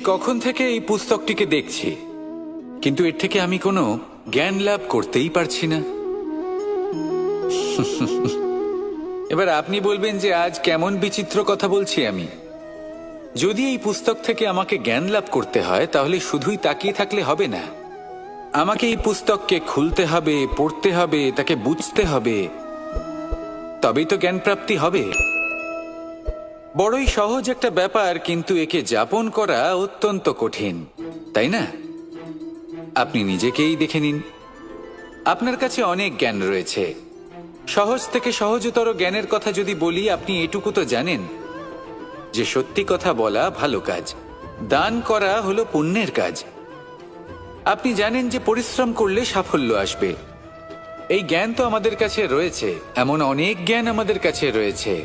কখন থেকে এই পুস্তকটিকে দেখছি, কিন্তু এর থেকে আমি কোনো জ্ঞান লাভ করতেই পারছি না। এবার আপনি বলবেন যে আজ কেমন বিচিত্র কথা বলছি আমি। যদি এই পুস্তক থেকে আমাকে জ্ঞান লাভ করতে হয়, তাহলে শুধুই তাকিয়ে থাকলে হবে না। আমাকে এই পুস্তককে খুলতে হবে, পড়তে হবে, তাকে বুঝতে হবে, তবেই তো জ্ঞান প্রাপ্তি হবে। বড়ই সহজ একটা ব্যাপার, কিন্তু একে যাপন করা অত্যন্ত কঠিন, তাই না? আপনি নিজেকেই দেখে নিন। আপনার কাছে অনেক জ্ঞান রয়েছে। সহজ থেকে সহজতর জ্ঞানের কথা যদি বলি, আপনি এটুকু তো জানেন যে সত্যি কথা বলা ভালো কাজ, দান করা হলো পুণ্যের কাজ। আপনি জানেন যে পরিশ্রম করলে সাফল্য আসবে। এই জ্ঞান তো আমাদের কাছে রয়েছে, এমন অনেক জ্ঞান আমাদের কাছে রয়েছে,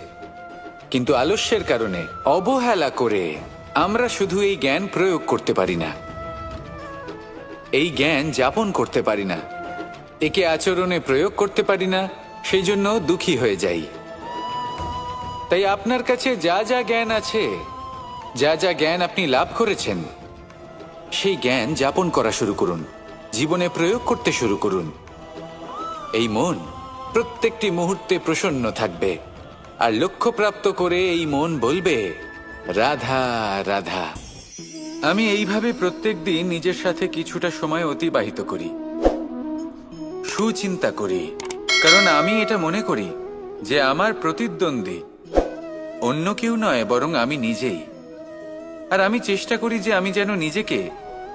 কিন্তু আলস্যের কারণে, অবহেলা করে আমরা শুধু এই জ্ঞান প্রয়োগ করতে পারি না, এই জ্ঞান যাপন করতে পারি না, একে আচরণে প্রয়োগ করতে পারি না, সেই জন্য দুঃখী হয়ে যাই। তাই আপনার কাছে যা যা জ্ঞান আছে, যা যা জ্ঞান আপনি লাভ করেছেন, সেই জ্ঞান যাপন করা শুরু করুন, জীবনে প্রয়োগ করতে শুরু করুন। এই মন প্রত্যেকটি মুহূর্তে প্রসন্ন থাকবে, আর লক্ষ্যপ্রাপ্ত করে এই মন বলবে, রাধা রাধা। আমি এইভাবে প্রত্যেক দিন নিজের সাথে কিছুটা সময় অতিবাহিত করি, সুচিন্তা করি, কারণ আমি এটা মনে করি যে আমার প্রতিদ্বন্দ্বী অন্য কেউ নয়, বরং আমি নিজেই। আর আমি চেষ্টা করি যে আমি যেন নিজেকে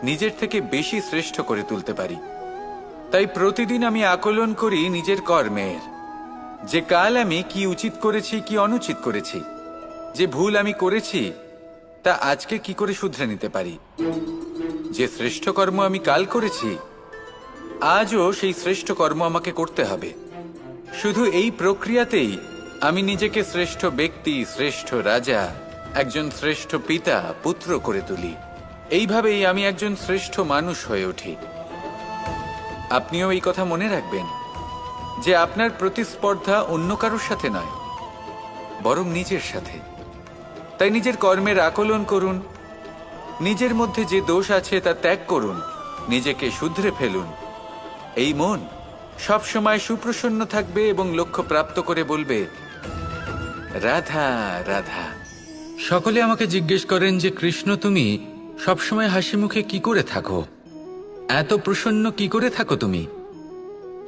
নিজের থেকে বেশি শ্রেষ্ঠ করে তুলতে পারি। তাই প্রতিদিন আমি আকলন করি নিজের কর্মের, যে কাল আমি কি উচিত করেছি, কি অনুচিত করেছি, যে ভুল আমি করেছি তা আজকে কি করে শুধরে নিতে পারি। যে শ্রেষ্ঠ কর্ম আমি কাল করেছি, আজও সেই শ্রেষ্ঠ কর্ম আমাকে করতে হবে। শুধু এই প্রক্রিয়াতেই আমি নিজেকে শ্রেষ্ঠ ব্যক্তি, শ্রেষ্ঠ রাজা, একজন শ্রেষ্ঠ পিতা, পুত্র করে তুলি। এইভাবেই আমি একজন শ্রেষ্ঠ মানুষ হয়ে উঠি। আপনিও এই কথা মনে রাখবেন যে আপনার প্রতিস্পর্ধা অন্য কারোর সাথে নয়, বরং নিজের সাথে। তাই নিজের কর্মের আকলন করুন, নিজের মধ্যে যে দোষ আছে তা ত্যাগ করুন, নিজেকে শুধরে ফেলুন। এই মন সবসময় সুপ্রসন্ন থাকবে এবং লক্ষ্য প্রাপ্ত করে বলবে, রাধা রাধা। সকলে আমাকে জিজ্ঞেস করেন যে কৃষ্ণ, তুমি সবসময় হাসি মুখে কি করে থাকো, এত প্রসন্ন কি করে থাকো তুমি?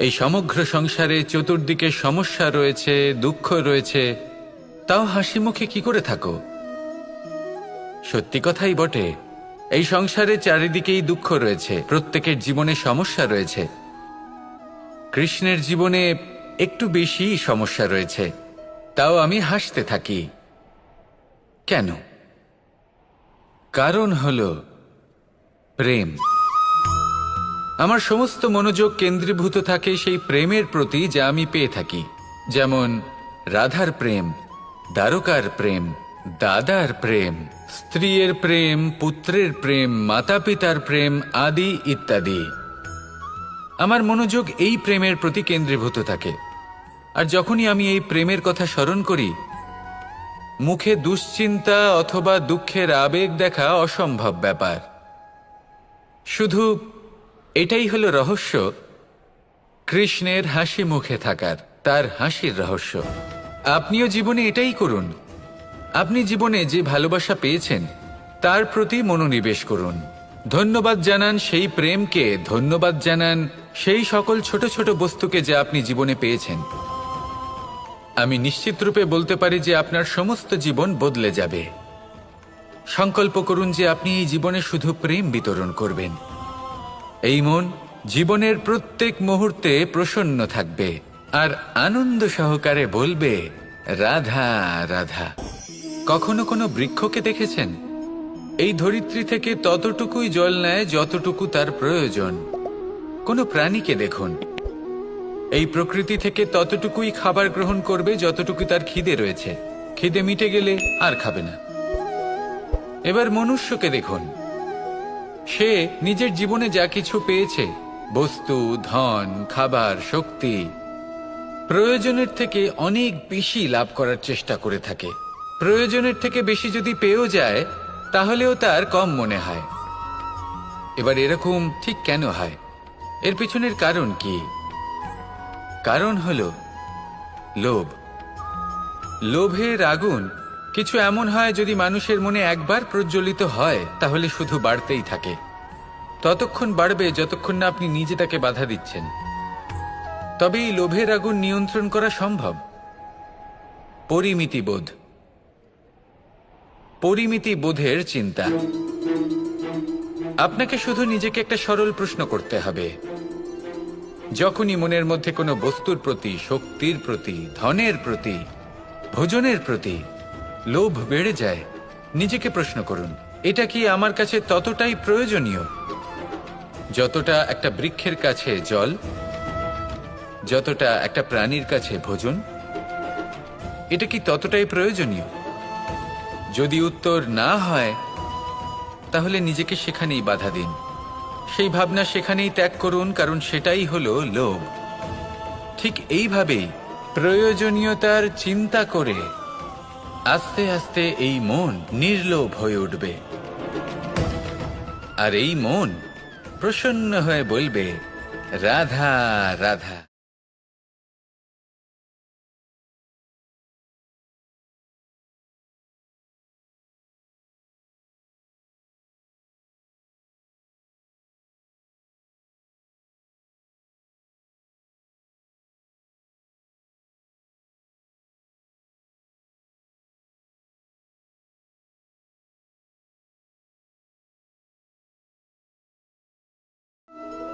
এই সমগ্র সংসারে চতুর্দিকে সমস্যা রয়েছে, দুঃখ রয়েছে, তাও হাসি মুখে কি করে থাকো? সত্যি কথাই বটে, এই সংসারে চারিদিকেই দুঃখ রয়েছে, প্রত্যেকের জীবনে সমস্যা রয়েছে। কৃষ্ণের জীবনে একটু বেশি সমস্যা রয়েছে, তাও আমি হাসতে থাকি। কেন? কারণ হলো প্রেম। আমার সমস্ত মনোযোগ কেন্দ্রীভূত থাকে সেই প্রেমের প্রতি যা আমি পেয়ে থাকি, যেমন রাধার প্রেম, দ্বারকার প্রেম, দাদার প্রেম, স্ত্রীর প্রেম, পুত্রের প্রেম, মাতা পিতার প্রেম আদি ইত্যাদি। আমার মনোযোগ এই প্রেমের প্রতি কেন্দ্রীভূত থাকে। আর যখনই আমি এই প্রেমের কথা স্মরণ করি, মুখে দুশ্চিন্তা অথবা দুঃখের আবেগ দেখা অসম্ভব ব্যাপার। শুধু এটাই হলো রহস্য কৃষ্ণের হাসি মুখে থাকার, তার হাসির রহস্য। আপনিও জীবনে এটাই করুন। আপনি জীবনে যে ভালোবাসা পেয়েছেন তার প্রতি মনোনিবেশ করুন, ধন্যবাদ জানান সেই প্রেমকে, ধন্যবাদ জানান সেই সকল ছোট ছোট বস্তুকে যা আপনি জীবনে পেয়েছেন। আমি নিশ্চিত রূপে বলতে পারি যে আপনার সমস্ত জীবন বদলে যাবে। সংকল্প করুন যে আপনি এই জীবনে শুধু প্রেম বিতরণ করবেন। এই মন জীবনের প্রত্যেক মুহূর্তে প্রসন্ন থাকবে আর আনন্দ সহকারে বলবে, রাধা রাধা। কখনো কোনো বৃক্ষকে দেখেছেন? এই ধরিত্রী থেকে ততটুকুই জল নেয় যতটুকু তার প্রয়োজন। কোনো প্রাণীকে দেখুন, এই প্রকৃতি থেকে ততটুকুই খাবার গ্রহণ করবে যতটুকু তার খিদে রয়েছে। খিদে মিটে গেলে আর খাবে না। এবার মনুষ্যকে দেখুন, সে নিজের জীবনে যা কিছু পেয়েছে, বস্তু, ধন, খাবার, শক্তি, প্রয়োজনের থেকে অনেক বেশি লাভ করার চেষ্টা করে থাকে। প্রয়োজনের থেকে বেশি যদি পেয়েও যায়, তাহলেও তার কম মনে হয়। এবার এরকম ঠিক কেন হয়? এর পিছনের কারণ কি? কারণ হলো লোভ। লোভের আগুন কিছু এমন হয়, যদি মানুষের মনে একবার প্রজ্বলিত হয় তাহলে শুধু বাড়তেই থাকে। ততক্ষণ বাড়বে যতক্ষণ না আপনি নিজে তাকে বাধা দিচ্ছেন। তবে এই লোভের আগুন নিয়ন্ত্রণ করা সম্ভব। পরিমিতিবোধ, পরিমিতিবোধের চিন্তা। আপনাকে শুধু নিজেকে একটা সরল প্রশ্ন করতে হবে। যখনই মনের মধ্যে কোনো বস্তুর প্রতি, শক্তির প্রতি, ধনের প্রতি, ভোজনের প্রতি লোভ বেড়ে যায়, নিজেকে প্রশ্ন করুন, এটা কি আমার কাছে ততটাই প্রয়োজনীয় যতটা একটা বৃক্ষের কাছে জল, যতটা একটা প্রাণীর কাছে ভোজন? এটা কি ততটাই প্রয়োজনীয়? যদি উত্তর না হয়, তাহলে নিজেকে সেখানেই বাধা দিন, সেই ভাবনা সেখানেই ত্যাগ করুন, কারণ সেটাই হলো লোভ। ঠিক এইভাবেই প্রয়োজনীয়তার চিন্তা করে আস্তে আস্তে এই মন নির্লোভ হয়ে উঠবে, আর এই মন প্রসন্ন হয়ে বলবে, রাধা রাধা।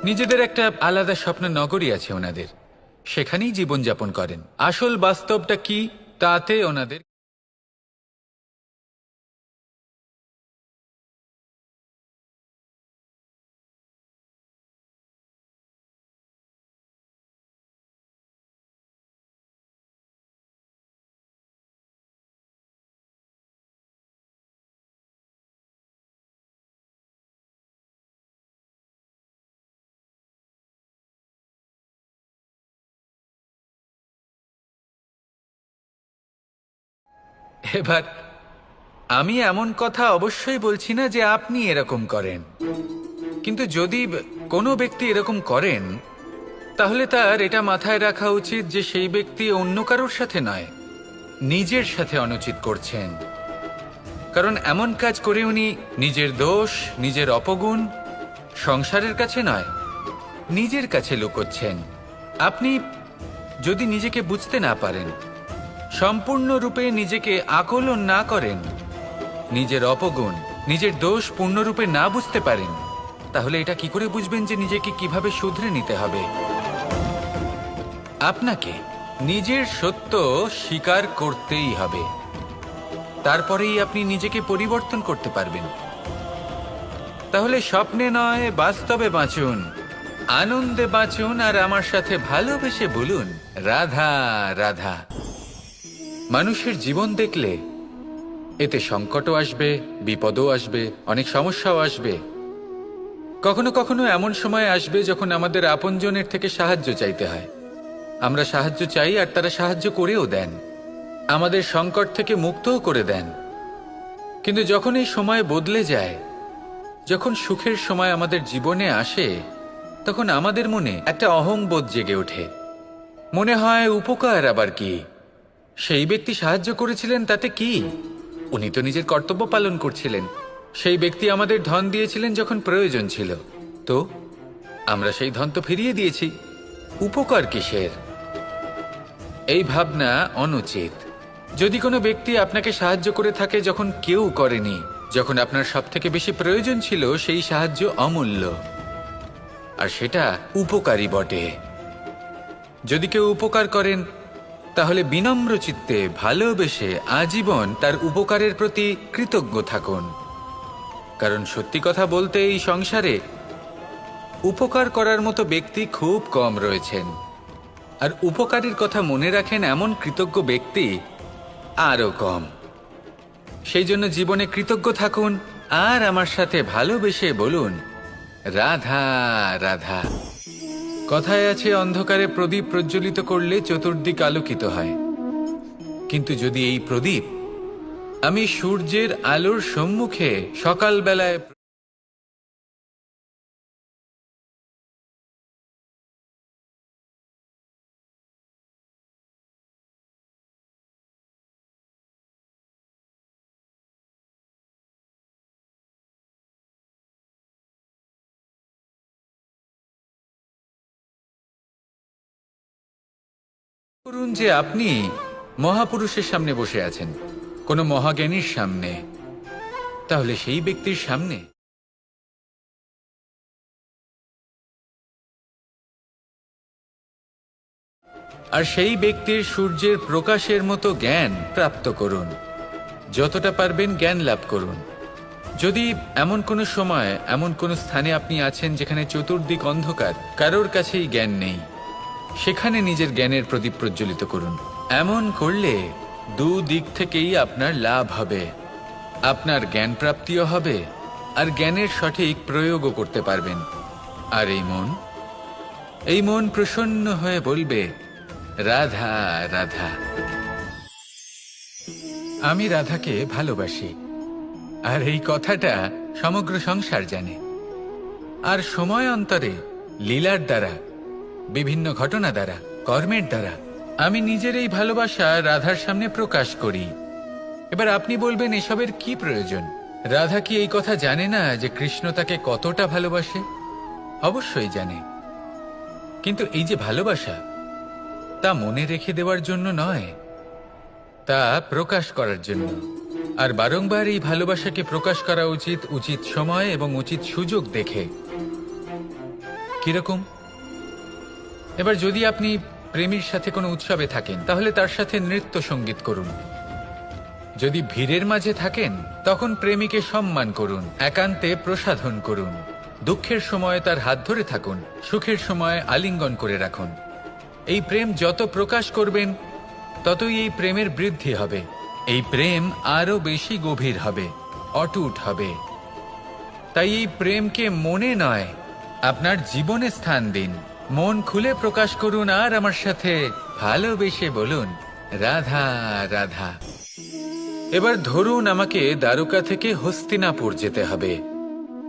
নিজেদের একটা আলাদা স্বপ্ন নগরী আছে ওনাদের, সেখানেই জীবনযাপন করেন। আসল বাস্তবটা কি তাতে ওনাদের এবার আমি এমন কথা অবশ্যই বলছি না যে আপনি এরকম করেন, কিন্তু যদি কোনো ব্যক্তি এরকম করেন, তাহলে তার এটা মাথায় রাখা উচিত যে সেই ব্যক্তি অন্য কারোর সাথে নয়, নিজের সাথে অনুচিত করছেন। কারণ এমন কাজ করে উনি নিজের দোষ, নিজের অপগুণ সংসারের কাছে নয়, নিজের কাছে লুকোচ্ছেন। আপনি যদি নিজেকে বুঝতে না পারেন, সম্পূর্ণরূপে নিজেকে আকলন না করেন, নিজের অপগুণ, নিজের দোষ পূর্ণরূপে না বুঝতে পারেন, তাহলে এটা কি করে বুঝবেন যে নিজেকে কিভাবে শুধরে নিতে হবে? আপনাকে নিজের সত্য স্বীকার করতেই হবে, তারপরেই আপনি নিজেকে পরিবর্তন করতে পারবেন। তাহলে স্বপ্নে নয়, বাস্তবে বাঁচুন, আনন্দে বাঁচুন, আর আমার সাথে ভালোবেসে বলুন, রাধা রাধা। মানুষের জীবন দেখলে এতে সংকটও আসবে, বিপদও আসবে, অনেক সমস্যাও আসবে। কখনো কখনো এমন সময় আসবে যখন আমাদের আপনজনের থেকে সাহায্য চাইতে হয়। আমরা সাহায্য চাই আর তারা সাহায্য করেও দেন, আমাদের সংকট থেকে মুক্তও করে দেন। কিন্তু যখন এই সময় বদলে যায়, যখন সুখের সময় আমাদের জীবনে আসে, তখন আমাদের মনে একটা অহংবোধ জেগে ওঠে। মনে হয় উপকার আবার কি, সেই ব্যক্তি সাহায্য করেছিলেন তাতে কি, উনি তো নিজের কর্তব্য পালন করছিলেন। সেই ব্যক্তি আমাদের ধন দিয়েছিলেন যখন প্রয়োজন ছিল, তো আমরা সেই ধন তো ফিরিয়ে দিয়েছি, উপকার কিসের? এই ভাবনা অনুচিত। যদি কোনো ব্যক্তি আপনাকে সাহায্য করে থাকে যখন কেউ করেনি, যখন আপনার সবথেকে বেশি প্রয়োজন ছিল, সেই সাহায্য অমূল্য, আর সেটা উপকারী বটে। যদি কেউ উপকার করেন, তাহলে বিনম্র চিত্তে ভালোবেসে আজীবন তার উপকারের প্রতি কৃতজ্ঞ থাকুন। কারণ সত্যি কথা বলতে এই সংসারে উপকার করার মতো ব্যক্তি খুব কম রয়েছেন, আর উপকারীর কথা মনে রাখেন এমন কৃতজ্ঞ ব্যক্তি আরও কম। সেই জন্য জীবনে কৃতজ্ঞ থাকুন, আর আমার সাথে ভালোবেসে বলুন, রাধা রাধা। কথায় আছে, অন্ধকারে প্রদীপ প্রজ্বলিত করলে চতুর্দিক আলোকিত হয়, কিন্তু যদি এই প্রদীপ আমি সূর্যের আলোর সম্মুখে সকালবেলায় করুন যে আপনি মহাপুরুষের সামনে বসে আছেন, কোনো মহাজ্ঞানীর সামনে। তাহলে সেই ব্যক্তির সামনে আর সেই ব্যক্তির সূর্যের প্রকাশের মতো জ্ঞান প্রাপ্ত করুন। যতটা পারবেন জ্ঞান লাভ করুন। যদি এমন কোনো সময় এমন কোনো স্থানে আপনি আছেন যেখানে চতুর্দিক অন্ধকার, কারোর কাছেই জ্ঞান নেই, সেখানে নিজের জ্ঞানের প্রদীপ প্রজ্বলিত করুন। এমন করলে দুদিক থেকেই আপনার লাভ হবে। আপনার জ্ঞান প্রাপ্তিও হবে আর জ্ঞানের সঠিক প্রয়োগও করতে পারবেন। আর এই মন প্রসন্ন হয়ে বলবে, রাধা রাধা। আমি রাধাকে ভালোবাসি, আর এই কথাটা সমগ্র সংসার জানে। আর সময় অন্তরে লীলার দ্বারা, বিভিন্ন ঘটনা দ্বারা, কর্মের দ্বারা আমি নিজের এই ভালোবাসা রাধার সামনে প্রকাশ করি। এবার আপনি বলবেন, এসবের কি প্রয়োজন? রাধা কি এই কথা জানে না যে কৃষ্ণ তাকে কতটা ভালোবাসে? অবশ্যই জানে, কিন্তু এই যে ভালোবাসা, তা মনে রেখে দেওয়ার জন্য নয়, তা প্রকাশ করার জন্য। আর বারংবার এই ভালোবাসাকে প্রকাশ করা উচিত, উচিত সময় এবং উচিত সুযোগ দেখে। কিরকম? এবার যদি আপনি প্রেমীর সাথে কোনো উৎসবে থাকেন, তাহলে তার সাথে নৃত্য সঙ্গীত করুন। যদি ভিড়ের মাঝে থাকেন, তখন প্রেমীকে সম্মান করুন, একান্তে প্রসাধন করুন। দুঃখের সময় তার হাত ধরে থাকুন, সুখের সময় আলিঙ্গন করে রাখুন। এই প্রেম যত প্রকাশ করবেন, ততই এই প্রেমের বৃদ্ধি হবে। এই প্রেম আরো বেশি গভীর হবে, অটুট হবে। তাই এই প্রেমকে মনে নয়, আপনার জীবনে স্থান দিন। মন খুলে প্রকাশ করুন আর আমার সাথে ভালোবেসে বলুন, রাধা রাধা। এবার ধরুন আমাকে দ্বারকা থেকে হস্তিনাপুর যেতে হবে,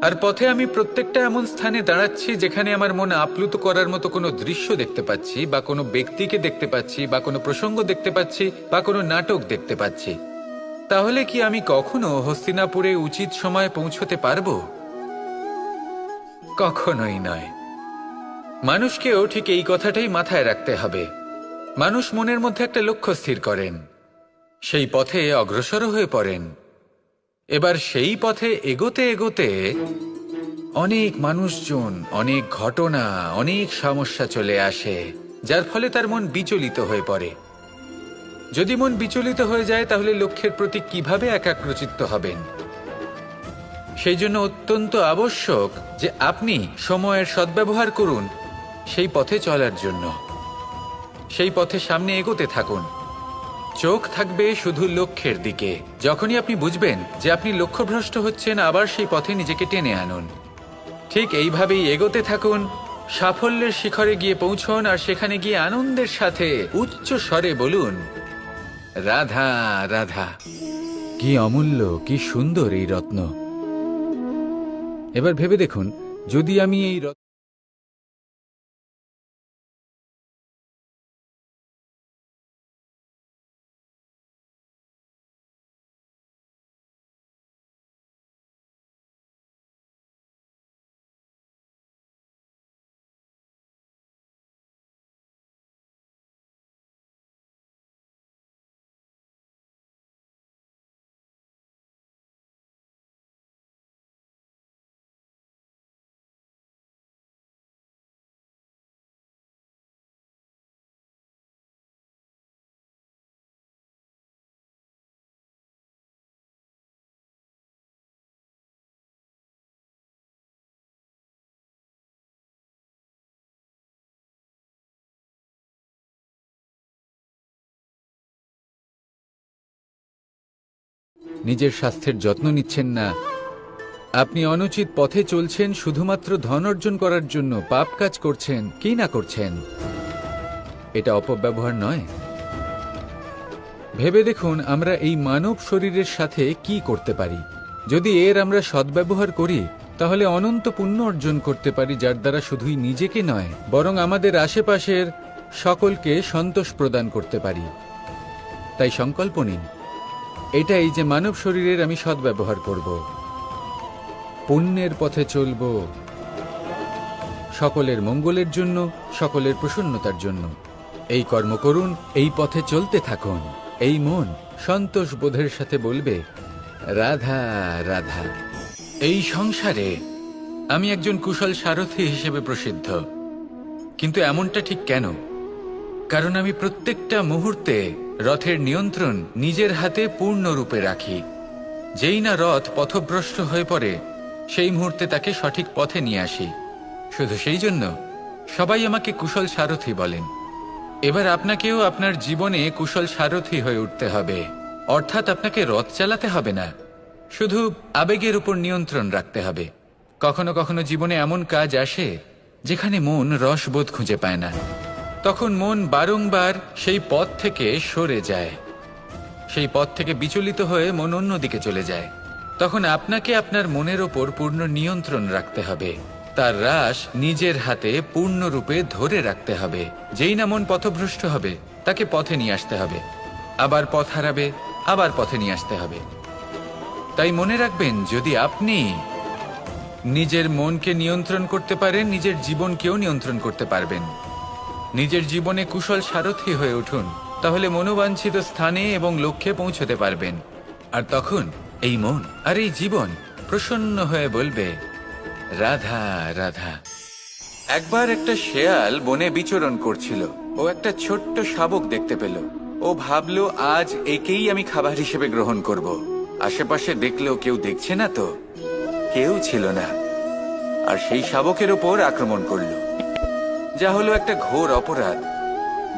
আর পথে আমি প্রত্যেকটা এমন স্থানে দাঁড়াচ্ছি যেখানে আমার মন আপ্লুত করার মতো কোনো দৃশ্য দেখতে পাচ্ছি, বা কোনো ব্যক্তিকে দেখতে পাচ্ছি, বা কোনো প্রসঙ্গ দেখতে পাচ্ছি, বা কোনো নাটক দেখতে পাচ্ছি। তাহলে কি আমি কখনো হস্তিনাপুরে উচিত সময়ে পৌঁছতে পারবো? কখনোই নয়। মানুষকেও ঠিক এই কথাটাই মাথায় রাখতে হবে। মানুষ মনের মধ্যে একটা লক্ষ্য স্থির করেন, সেই পথে অগ্রসর হয়ে পড়েন। এবার সেই পথে এগোতে এগোতে অনেক মানুষজন, অনেক ঘটনা, অনেক সমস্যা চলে আসে, যার ফলে তার মন বিচলিত হয়ে পড়ে। যদি মন বিচলিত হয়ে যায়, তাহলে লক্ষ্যের প্রতি কিভাবে একাগ্রচিত্ত হবেন? সেই জন্য অত্যন্ত আবশ্যক যে আপনি সময়ের সদ্ব্যবহার করুন সেই পথে চলার জন্য। সেই পথে সামনে এগোতে থাকুন, চোখ থাকবে শুধু লক্ষ্যের দিকে। যখনই আপনি বুঝবেন যে আপনি লক্ষ্যভ্রষ্ট হচ্ছেন, আবার সেই পথে নিজেকে টেনে আনুন। ঠিক এইভাবেই এগোতে থাকুন, সাফল্যের শিখরে গিয়ে পৌঁছন, আর সেখানে গিয়ে আনন্দের সাথে উচ্চ স্বরে বলুন, রাধা রাধা। কি অমূল্য, কি সুন্দর এই রত্ন! এবার ভেবে দেখুন, যদি আমি এই নিজের স্বাস্থ্যের যত্ন নিচ্ছেন না, আপনি অনুচিত পথে চলছেন, শুধুমাত্র ধন অর্জন করার জন্য পাপ কাজ করছেন, কি না করছেন? এটা অপব্যবহার নয়? ভেবে দেখুন আমরা এই মানব শরীরের সাথে কি করতে পারি। যদি এর আমরা সদ্ব্যবহার করি তাহলে অনন্ত পুণ্য অর্জন করতে পারি, যার দ্বারা শুধুই নিজেকে নয় বরং আমাদের আশেপাশের সকলকে সন্তোষ প্রদান করতে পারি। তাই সংকল্প নিন এটাই যে মানব শরীরের আমি সদ্ব্যবহার করব, পুণ্যের পথে চলব, সকলের মঙ্গলের জন্য, সকলের প্রসন্নতার জন্য। এই কর্ম করুন, এই পথে চলতে থাকুন। এই মন সন্তোষ বোধের সাথে বলবে, রাধা রাধা। এই সংসারে আমি একজন কুশল সারথি হিসেবে প্রসিদ্ধ, কিন্তু এমনটা ঠিক কেন? কারণ আমি প্রত্যেকটা মুহূর্তে রথের নিয়ন্ত্রণ নিজের হাতে পূর্ণরূপে রাখি। যেই না রথ পথভ্রষ্ট হয়ে পড়ে সেই মুহূর্তে তাকে সঠিক পথে নিয়ে আসি। শুধু সেই জন্য সবাই আমাকে কুশল সারথি বলেন। এবার আপনাকেও আপনার জীবনে কুশল সারথি হয়ে উঠতে হবে, অর্থাৎ আপনাকে রথ চালাতে হবে না, শুধু আবেগের উপর নিয়ন্ত্রণ রাখতে হবে। কখনো কখনো জীবনে এমন কাজ আসে যেখানে মন রসবোধ খুঁজে পায় না, তখন মন বারংবার সেই পথ থেকে সরে যায়, সেই পথ থেকে বিচলিত হয়ে মন অন্যদিকে চলে যায়। তখন আপনাকে আপনার মনের ওপর পূর্ণ নিয়ন্ত্রণ রাখতে হবে, তার রাশ নিজের হাতে পূর্ণরূপে ধরে রাখতে হবে। যেই না মন পথভ্রষ্ট হবে তাকে পথে নিয়ে আসতে হবে, আবার পথ হারাবে, আবার পথে নিয়ে আসতে হবে। তাই মনে রাখবেন, যদি আপনি নিজের মনকে নিয়ন্ত্রণ করতে পারেন, নিজের জীবনকেও নিয়ন্ত্রণ করতে পারবেন। নিজের জীবনে কুশল সারথি হয়ে উঠুন, তাহলে মনোবাঞ্ছিত স্থানে এবং লক্ষ্যে পৌঁছতে পারবেন। আর তখন এই মন আর এই জীবন প্রসন্ন হয়ে বলবে, রাধা রাধা। একবার একটা শেয়াল বনে বিচরণ করছিল। ও একটা ছোট্ট শাবক দেখতে পেল। ও ভাবল, আজ একেই আমি খাবার হিসেবে গ্রহণ করব। আশেপাশে দেখলো কেউ দেখছে না, তো কেউ ছিল না, আর সেই শাবকের ওপর আক্রমণ করলো, যা হলো একটা ঘোর অপরাধ।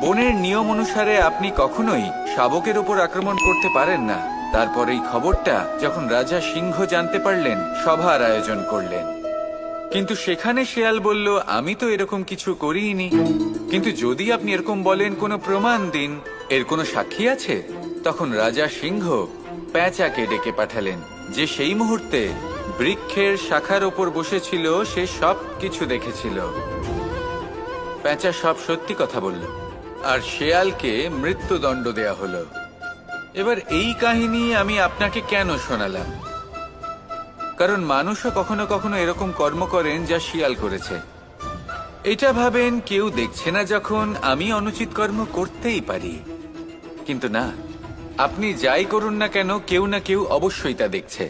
বনের নিয়ম অনুসারে আপনি কখনোই শাবকের ওপর আক্রমণ করতে পারেন না। তারপর এই খবরটা যখন রাজা সিংহ জানতে পারলেন, সভার আয়োজন করলেন। কিন্তু সেখানে শেয়াল বলল, আমি তো এরকম কিছু করিনি। কিন্তু যদি আপনি এরকম বলেন, কোনো প্রমাণ দিন, এর কোনো সাক্ষী আছে? তখন রাজা সিংহ পেঁচাকে ডেকে পাঠালেন, যে সেই মুহূর্তে বৃক্ষের শাখার ওপর বসেছিল, সে সব কিছু দেখেছিল। পেঁচা সব সত্যি কথা বলল, আর শেয়ালকে মৃত্যুদণ্ড দেয়া হলো। এবার এই কাহিনী আমি আপনাকে কেন শোনালাম? কারণ মানুষও কখনো কখনো এরকম কর্ম করেন যা শিয়াল করেছে। এটা ভাবেন কেউ দেখছে না, যখন আমি অনুচিত কর্ম করতেই পারি। কিন্তু না, আপনি যাই করুন না কেন, কেউ না কেউ অবশ্যই তা দেখছে।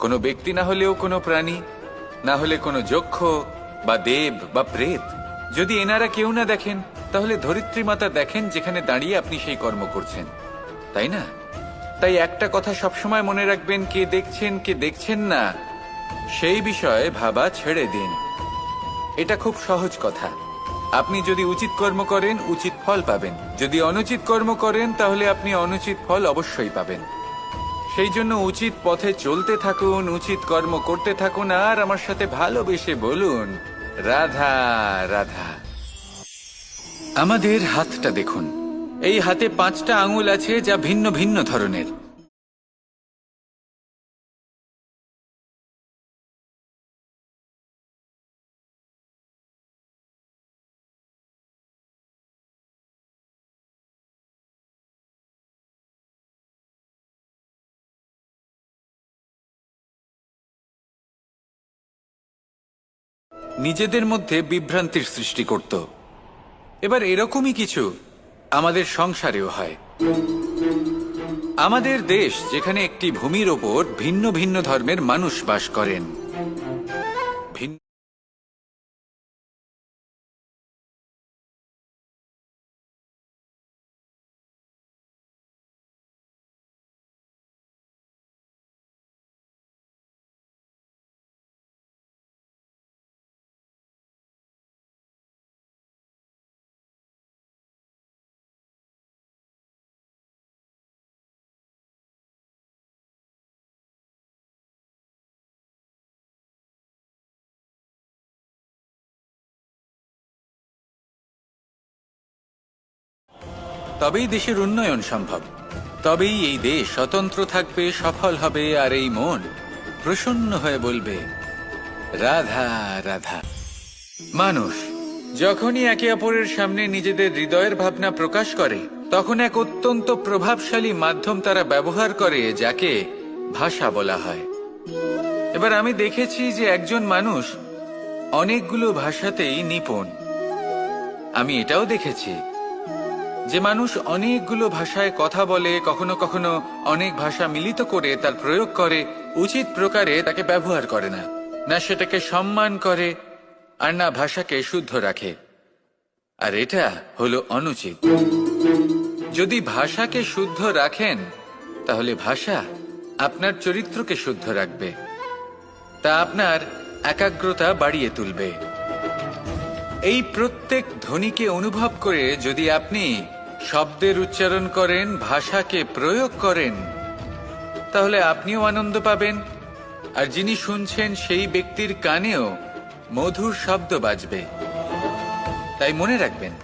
কোনো ব্যক্তি না হলেও কোনো প্রাণী, না হলে কোনো যক্ষ বা দেব বা প্রেত। যদি এনারা কেউ না দেখেন, তাহলে ধরিত্রী মাতা দেখেন, যেখানে দাঁড়িয়ে আপনি সেই কর্ম করছেন, তাই না? তাই একটা কথা সবসময় মনে রাখবেন, কে দেখছেন কে দেখছেন না সেই বিষয়ে ভাবা ছেড়ে দিন। এটা খুব সহজ কথা। আপনি যদি উচিত কর্ম করেন, উচিত ফল পাবেন। যদি অনুচিত কর্ম করেন, তাহলে আপনি অনুচিত ফল অবশ্যই পাবেন। সেই জন্য উচিত পথে চলতে থাকুন, উচিত কর্ম করতে থাকুন, আর আমার সাথে ভালোবেসে বলুন, রাধা রাধা। আমাদের হাতটা দেখুন। এই হাতে 5টা আঙুল আছে, যা ভিন্ন ভিন্ন ধরনের। নিজেদের মধ্যে বিভ্রান্তির সৃষ্টি করত। এবার এরকমই কিছু আমাদের সংসারেও হয়। আমাদের দেশ, যেখানে একটি ভূমির ওপর ভিন্ন ভিন্ন ধর্মের মানুষ বাস করেন। তবেই দেশের উন্নয়ন সম্ভব। তবেই এই দেশ স্বতন্ত্র থাকবে, সফল হবে, আর এই মন প্রসন্ন হয়ে বলবে রাধা রাধা। মানুষ যখনই একে অপরের সামনে নিজেদের হৃদয়ের ভাবনা প্রকাশ করে, তখন এক অত্যন্ত প্রভাবশালী মাধ্যম তারা ব্যবহার করে, যাকে ভাষা বলা হয়। এবার আমি দেখেছি যে একজন মানুষ অনেকগুলো ভাষাতেই নিপুণ। আমি এটাও দেখেছি যে মানুষ অনেকগুলো ভাষায় কথা বলে, কখনো কখনো অনেক ভাষা মিলিত করে তার প্রয়োগ করে, উচিত প্রকারে তাকে ব্যবহার করে না, না সেটাকে সম্মান করে, আর না ভাষাকে শুদ্ধ রাখে। আর এটা হলো অনুচিত। যদি ভাষাকে শুদ্ধ রাখেন, তাহলে ভাষা আপনার চরিত্রকে শুদ্ধ রাখবে, তা আপনার একাগ্রতা বাড়িয়ে তুলবে। এই প্রত্যেক ধ্বনিকে অনুভব করে যদি আপনি শব্দের উচ্চারণ করেন, ভাষাকে প্রয়োগ করেন, তাহলে আপনিও আনন্দ পাবেন, আর যিনি শুনছেন সেই ব্যক্তির কানেও মধুর শব্দ বাজবে। তাই মনে রাখবেন,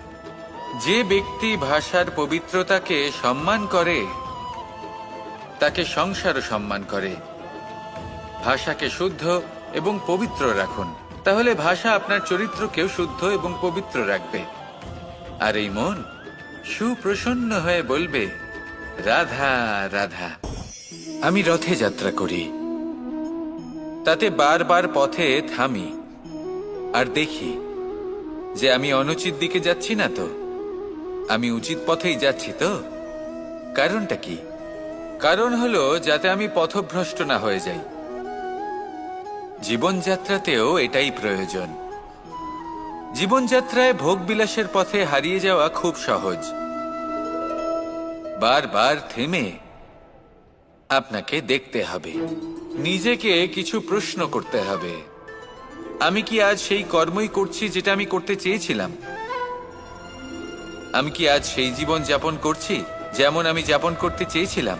যে ব্যক্তি ভাষার পবিত্রতাকে সম্মান করে, তাকে সংসারও সম্মান করে। ভাষাকে শুদ্ধ এবং পবিত্র রাখুন, তাহলে ভাষা আপনার চরিত্রকেও শুদ্ধ এবং পবিত্র রাখবে। আর এই মন সুপ্রসন্ন হয়ে বলবে রাধা রাধা। আমি রথে যাত্রা করি, তাতে বারবার পথে থামি আর দেখি যে আমি অনুচিত দিকে যাচ্ছি না তো, আমি উচিত পথেই যাচ্ছি তো। কারণটা কি? কারণ হলো যাতে আমি পথভ্রষ্ট না হয়ে যাই। জীবনযাত্রাতেও এটাই প্রয়োজন। জীবনযাত্রায় ভোগ বিলাসের পথে হারিয়ে যাওয়া খুব সহজ। বারবার থেমে আপনাকে দেখতে হবে, নিজেকে কিছু প্রশ্ন করতে হবে। আমি কি আজ সেই কর্মই করছি যেটা আমি করতে চেয়েছিলাম? আমি কি আজ সেই জীবন যাপন করছি যেমন আমি যাপন করতে চেয়েছিলাম?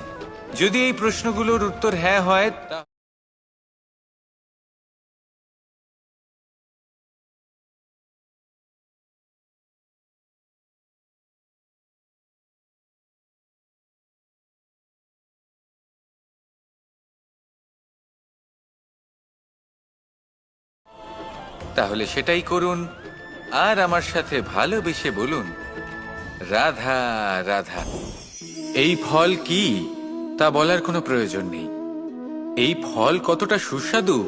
যদি এই প্রশ্নগুলোর উত্তর হ্যাঁ হয়, তাহলে সেটাই করুন, আর আমার সাথে ভালোবেসে বলুন রাধা রাধা। এই ফল কি তা বলার কোনো প্রয়োজন নেই, এই ফল কতটা সুস্বাদু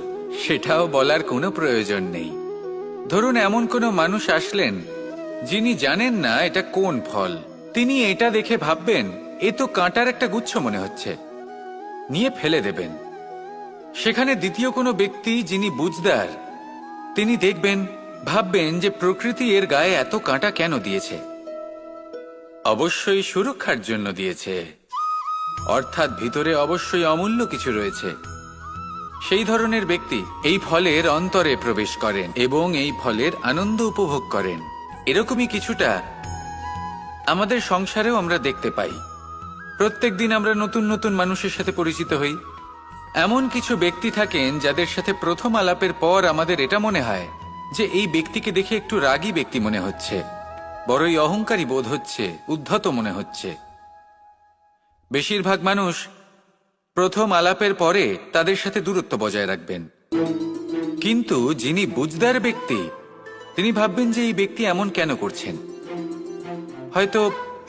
সেটাও বলার কোনো প্রয়োজন নেই। ধরুন এমন কোনো মানুষ আসলেন যিনি জানেন না এটা কোন ফল। তিনি এটা দেখে ভাববেন এ তো কাঁটার একটা গুচ্ছ মনে হচ্ছে, নিয়ে ফেলে দেবেন। সেখানে দ্বিতীয় কোনো ব্যক্তি যিনি বুঝদার, তিনি দেখবেন, ভাববেন যে প্রকৃতি এর গায়ে এত কাঁটা কেন দিয়েছে? অবশ্যই সুরক্ষার জন্য দিয়েছে, অর্থাৎ ভিতরে অবশ্যই অমূল্য কিছু রয়েছে। সেই ধরনের ব্যক্তি এই ফলের অন্তরে প্রবেশ করেন এবং এই ফলের আনন্দ উপভোগ করেন। এরকমই কিছুটা আমাদের সংসারেও আমরা দেখতে পাই। প্রত্যেকদিন আমরা নতুন নতুন মানুষের সাথে পরিচিত হই। এমন কিছু ব্যক্তি থাকেন যাদের সাথে প্রথম আলাপের পর আমাদের এটা মনে হয় যে এই ব্যক্তিকে দেখে একটু রাগী ব্যক্তি মনে হচ্ছে, বড়ই অহংকারী বোধ হচ্ছে, উদ্ধত মনে হচ্ছে। বেশিরভাগ মানুষ প্রথম আলাপের পরে তাদের সাথে দূরত্ব বজায় রাখবেন, কিন্তু যিনি বুঝদার ব্যক্তি তিনি ভাববেন যে এই ব্যক্তি এমন কেন করছেন। হয়তো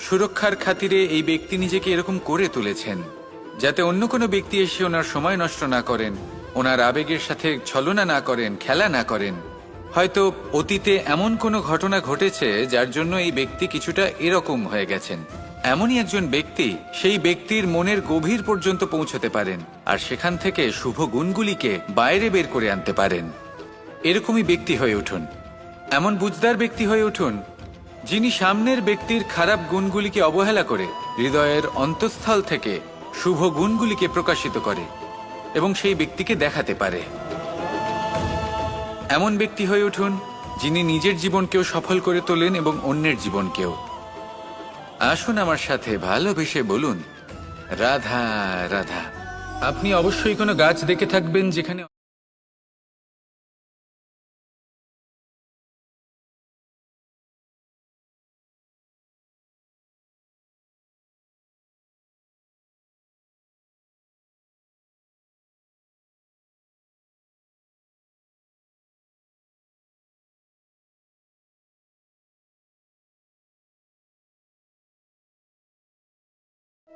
সুরক্ষার খাতিরে এই ব্যক্তি নিজেকে এরকম করে তুলেছেন যাতে অন্য কোনো ব্যক্তি এসে ওনার সময় নষ্ট না করেন, ওনার আবেগের সাথে ছলনা না করেন, খেলা না করেন। হয়তো অতীতে এমন কোনো ঘটনা ঘটেছে যার জন্য এই ব্যক্তি কিছুটা এরকম হয়ে গেছেন। এমনই একজন ব্যক্তি সেই ব্যক্তির মনের গভীর পর্যন্ত পৌঁছতে পারেন আর সেখান থেকে শুভ গুণগুলিকে বাইরে বের করে আনতে পারেন। এরকমই ব্যক্তি হয়ে উঠুন, এমন বুঝদার ব্যক্তি হয়ে উঠুন যিনি সামনের ব্যক্তির খারাপ গুণগুলিকে অবহেলা করে হৃদয়ের অন্তঃস্থল থেকে শুভ গুণগুলিকে প্রকাশিত করে এবং সেই ব্যক্তিকে দেখাতে পারে। এমন ব্যক্তি হয়ে উঠুন যিনি নিজের জীবনকেও সফল করে তোলেন এবং অন্যের জীবনকেও। আসুন আমার সাথে ভালোবেসে বলুন রাধা রাধা। আপনি অবশ্যই কোনো গাছ দেখে থাকবেন যেখানে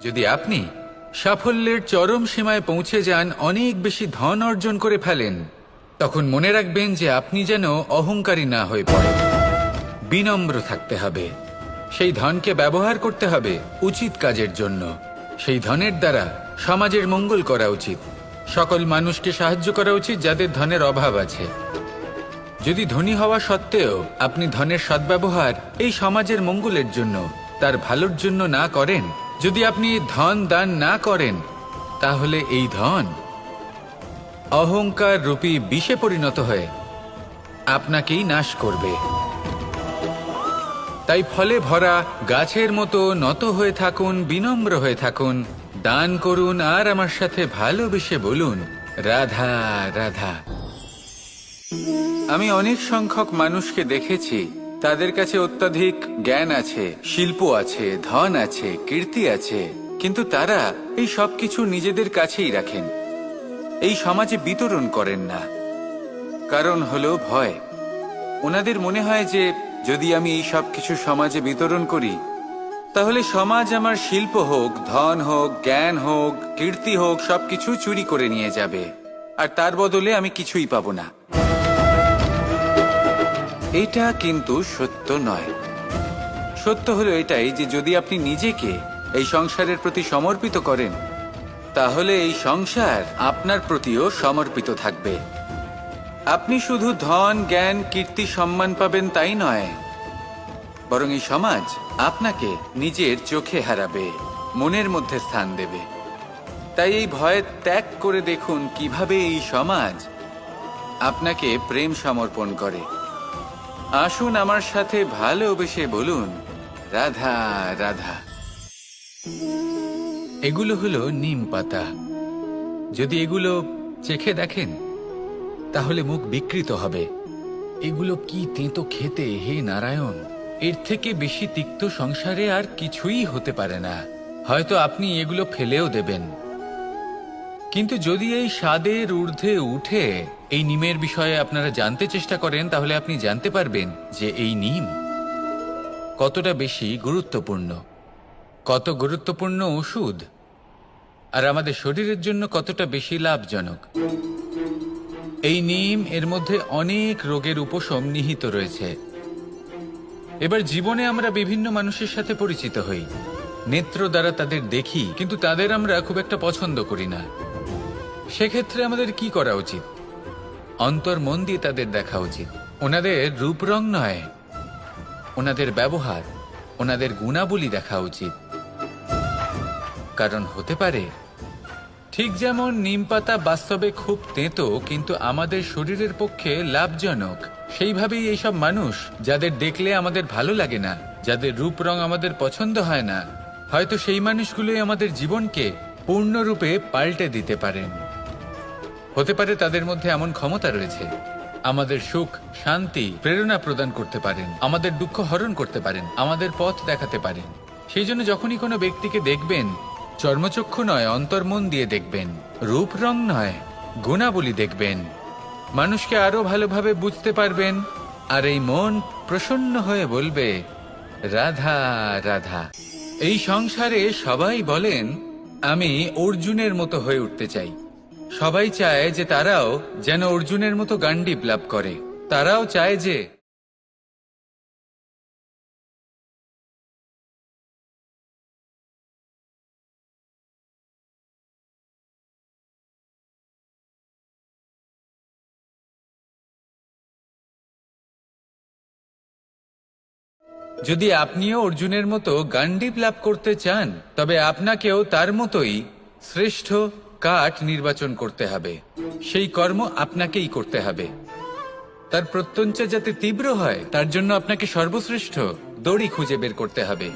যদি আপনি সাফল্যের চরম সীমায় পৌঁছে যান, অনেক বেশি ধন অর্জন করে ফেলেন, তখন মনে রাখবেন যে আপনি যেন অহংকারী না হয়ে পড়েন। বিনম্র থাকতে হবে। সেই ধনকে ব্যবহার করতে হবে উচিত কাজের জন্য। সেই ধনের দ্বারা সমাজের মঙ্গল করা উচিত। সকল মানুষকে সাহায্য করা উচিত যাদের ধনের অভাব আছে। যদি ধনী হওয়া সত্ত্বেও আপনি ধনের সদ্ব্যবহার এই সমাজের মঙ্গলের জন্য, তার ভালোর জন্য না করেন, যদি আপনি ধন দান না করেন, তাহলে এই ধন অহংকার রূপী বিষে পরিণত হয়ে আপনাকেই নাশ করবে। তাই ফলে ভরা গাছের মতো নত হয়ে থাকুন, বিনম্র হয়ে থাকুন, দান করুন, আর আমার সাথে ভালোবেসে বলুন, রাধা রাধা। আমি অনেক সংখ্যক মানুষকে দেখেছি, তাদের কাছে অত্যাধিক জ্ঞান আছে, শিল্প আছে, ধন আছে, কীর্তি আছে, কিন্তু তারা এই সব কিছু নিজেদের কাছেই রাখেন, এই সমাজে বিতরণ করেন না। কারণ হলো ভয়। ওনাদের মনে হয় যে যদি আমি এই সব কিছু সমাজে বিতরণ করি, তাহলে সমাজ আমার শিল্প হোক, ধন হোক, জ্ঞান হোক, কীর্তি হোক, সবকিছু চুরি করে নিয়ে যাবে, আর তার বদলে আমি কিছুই পাবো না। এটা কিন্তু সত্য নয়। সত্য হলো এটাই যে যদি আপনি নিজেকে এই সংসারের প্রতি সমর্পিত করেন, তাহলে এই সংসার আপনার প্রতিও সমর্পিত থাকবে। আপনি শুধু ধন, জ্ঞান, কীর্তি, সম্মান পাবেন তাই নয়, বরং এই সমাজ আপনাকে নিজের চোখে হারাবে, মনের মধ্যে স্থান দেবে। তাই এই ভয় ত্যাগ করে দেখুন কিভাবে এই সমাজ আপনাকে প্রেম সমর্পণ করে। আসুন আমার সাথে ভালোবেসে বলুন, রাধা রাধা। এগুলো হলো নিম পাতা। যদি এগুলো চেখে দেখেন, তাহলে মুখ বিকৃত হবে। এগুলো কি তেঁতো খেতে, হে নারায়ণ! এর থেকে বেশি তিক্ত সংসারে আর কিছুই হতে পারে না। হয়তো আপনি এগুলো ফেলেও দেবেন, কিন্তু যদি এই স্বাদের ঊর্ধ্বে উঠে এই নিমের বিষয়ে আপনারা জানতে চেষ্টা করেন, তাহলে আপনি জানতে পারবেন যে এই নিম কতটা বেশি গুরুত্বপূর্ণ, কত গুরুত্বপূর্ণ ওষুধ, আর আমাদের শরীরের জন্য কতটা বেশি লাভজনক। এই নিম, এর মধ্যে অনেক রোগের উপশম নিহিত রয়েছে। এবার জীবনে আমরা বিভিন্ন মানুষের সাথে পরিচিত হই, নেত্র দ্বারা তাদের দেখি, কিন্তু তাদের আমরা খুব একটা পছন্দ করি না। সেক্ষেত্রে আমাদের কি করা উচিত? অন্তর মন দিয়ে তাদের দেখা উচিত। ওনাদের রূপ রং নয়, ওনাদের ব্যবহার, ওনাদের গুণাবলী দেখা উচিত। কারণ হতে পারে ঠিক যেমন নিম পাতা বাস্তবে খুব তেঁতো কিন্তু আমাদের শরীরের পক্ষে লাভজনক, সেইভাবেই এইসব মানুষ যাদের দেখলে আমাদের ভালো লাগে না, যাদের রূপ রং আমাদের পছন্দ হয় না, হয়তো সেই মানুষগুলোই আমাদের জীবনকে পূর্ণরূপে পাল্টে দিতে পারেন। হতে পারে তাদের মধ্যে এমন ক্ষমতা রয়েছে, আমাদের সুখ, শান্তি, প্রেরণা প্রদান করতে পারেন, আমাদের দুঃখ হরণ করতে পারেন, আমাদের পথ দেখাতে পারেন। সেই জন্য যখনই কোনো ব্যক্তিকে দেখবেন, চর্মচক্ষু নয়, অন্তর্মন দিয়ে দেখবেন, রূপ রং নয়, গুণাবলী দেখবেন, মানুষকে আরো ভালোভাবে বুঝতে পারবেন, আর এই মন প্রসন্ন হয়ে বলবে, রাধা রাধা। এই সংসারে সবাই বলেন, আমি অর্জুনের মতো হয়ে উঠতে চাই। সবাই চায় যে তারাও যেন অর্জুনের মতো গান্ডীব লাভ করে। তারাও চায় যে যদি আপনিও অর্জুনের মতো গান্ডীব লাভ করতে চান, তবে আপনাকেও তার মতোই শ্রেষ্ঠ কাঠ নির্বাচন করতে হবে। সেই কর্ম আপনাকেই করতে হবে। তার প্রত্যঞ্চা যাতে তীব্র হয়, তার জন্য আপনাকে সর্বশ্রেষ্ঠ দড়ি খুঁজে বের করতে হবে।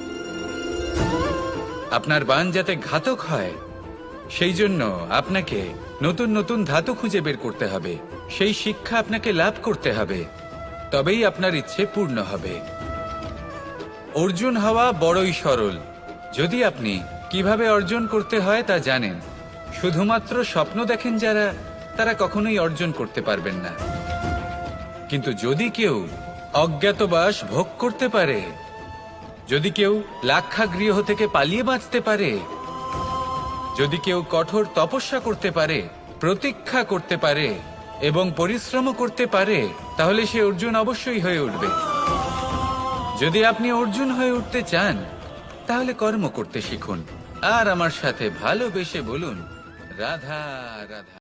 আপনার বাণ যাতে ঘাতক হয়, সেই জন্য আপনাকে নতুন নতুন ধাতু খুঁজে বের করতে হবে। সেই শিক্ষা আপনাকে লাভ করতে হবে, তবেই আপনার ইচ্ছে পূর্ণ হবে। অর্জুন হওয়া বড়ই সরল, যদি আপনি কিভাবে অর্জন করতে হয় তা জানেন। শুধুমাত্র স্বপ্ন দেখেন যারা, তারা কখনোই অর্জন করতে পারবেন না। কিন্তু যদি কেউ অজ্ঞাতবাস ভোগ করতে পারে, যদি কেউ লাক্ষাগৃহ থেকে পালিয়ে বাঁচতে পারে, যদি কেউ কঠোর তপস্যা করতে পারে, প্রতীক্ষা করতে পারে এবং পরিশ্রম করতে পারে, তাহলে সে অর্জুন অবশ্যই হয়ে উঠবে। যদি আপনি অর্জুন হয়ে উঠতে চান, তাহলে কর্ম করতে শিখুন আর আমার সাথে ভালোবেসে বলুন, রাধা রাধা।